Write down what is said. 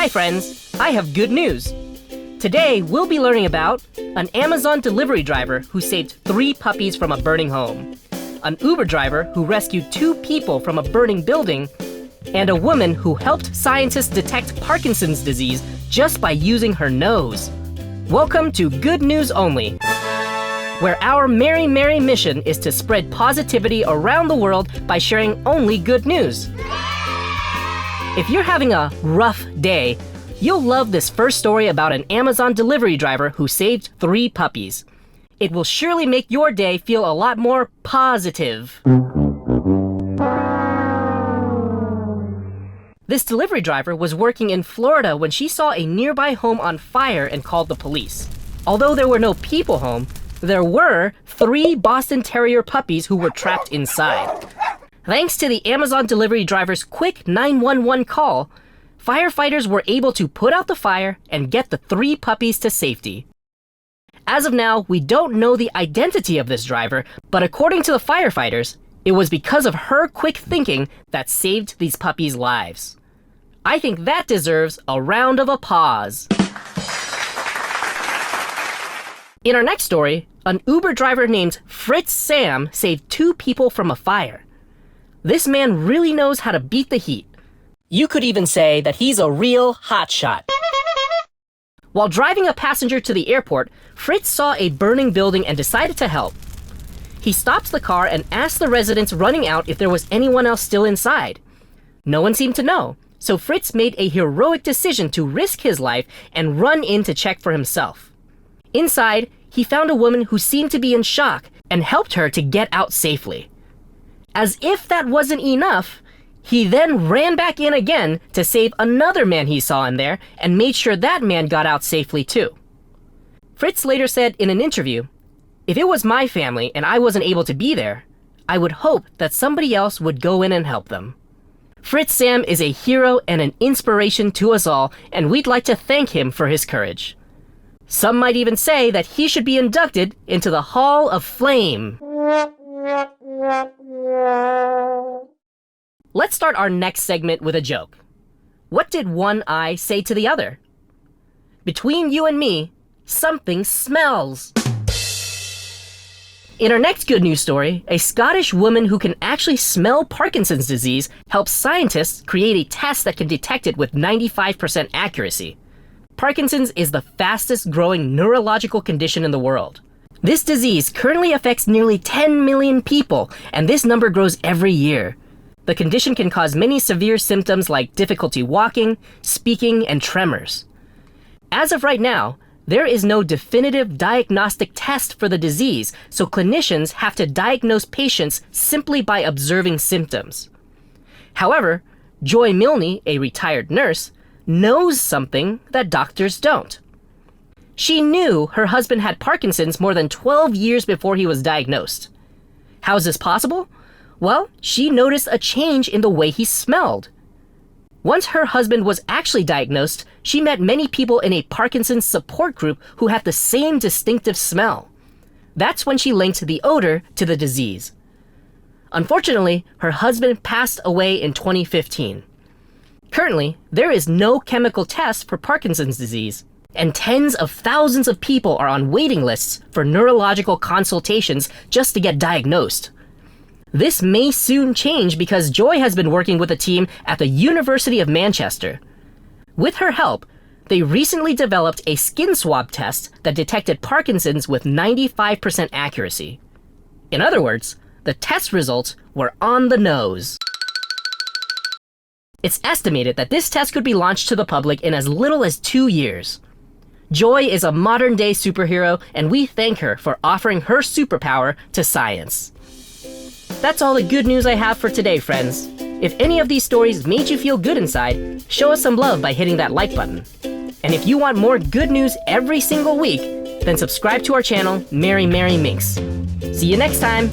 Hi friends, I have good news. Today we'll be learning about an Amazon delivery driver who saved 3 puppies from a burning home, an Uber driver who rescued 2 people from a burning building, and a woman who helped scientists detect Parkinson's disease just by using her nose. Welcome to Good News Only, where our merry mission is to spread positivity around the world by sharing only good news. If you're having a rough day, you'll love this first story about an Amazon delivery driver who saved 3 puppies. It will surely make your day feel a lot more positive. This delivery driver was working in Florida when she saw a nearby home on fire and called the police. Although there were no people home, there were 3 Boston Terrier puppies who were trapped inside. Thanks to the Amazon delivery driver's quick 911 call, firefighters were able to put out the fire and get the 3 puppies to safety. As of now, we don't know the identity of this driver, but according to the firefighters, it was because of her quick thinking that saved these puppies' lives. I think that deserves a round of applause. In our next story, an Uber driver named Fritz Sam saved 2 people from a fire. This man really knows how to beat the heat. You could even say that he's a real hotshot. While driving a passenger to the airport, Fritz saw a burning building and decided to help. He stopped the car and asked the residents running out if there was anyone else still inside. No one seemed to know, so Fritz made a heroic decision to risk his life and run in to check for himself. Inside, he found a woman who seemed to be in shock and helped her to get out safely. As if that wasn't enough, he then ran back in again to save another man he saw in there and made sure that man got out safely too. Fritz later said in an interview, "If it was my family and I wasn't able to be there, I would hope that somebody else would go in and help them." Fritz Sam is a hero and an inspiration to us all, and we'd like to thank him for his courage. Some might even say that he should be inducted into the Hall of Flame. Let's start our next segment with a joke. What did one eye say to the other? Between you and me, something smells. In our next good news story, a Scottish woman who can actually smell Parkinson's disease helps scientists create a test that can detect it with 95% accuracy. Parkinson's is the fastest growing neurological condition in the world. This disease currently affects nearly 10 million people, and this number grows every year. The condition can cause many severe symptoms like difficulty walking, speaking, and tremors. As of right now, there is no definitive diagnostic test for the disease, so clinicians have to diagnose patients simply by observing symptoms. However, Joy Milne, a retired nurse, knows something that doctors don't. She knew her husband had Parkinson's more than 12 years before he was diagnosed. How is this possible? Well, she noticed a change in the way he smelled. Once her husband was actually diagnosed, she met many people in a Parkinson's support group who had the same distinctive smell. That's when she linked the odor to the disease. Unfortunately, her husband passed away in 2015. Currently, there is no chemical test for Parkinson's disease, and tens of thousands of people are on waiting lists for neurological consultations just to get diagnosed. This may soon change because Joy has been working with a team at the University of Manchester. With her help, they recently developed a skin swab test that detected Parkinson's with 95% accuracy. In other words, the test results were on the nose. It's estimated that this test could be launched to the public in as little as 2 years. Joy is a modern-day superhero, and we thank her for offering her superpower to science. That's all the good news I have for today, friends. If any of these stories made you feel good inside, show us some love by hitting that like button. And if you want more good news every single week, then subscribe to our channel, Merry Minx. See you next time!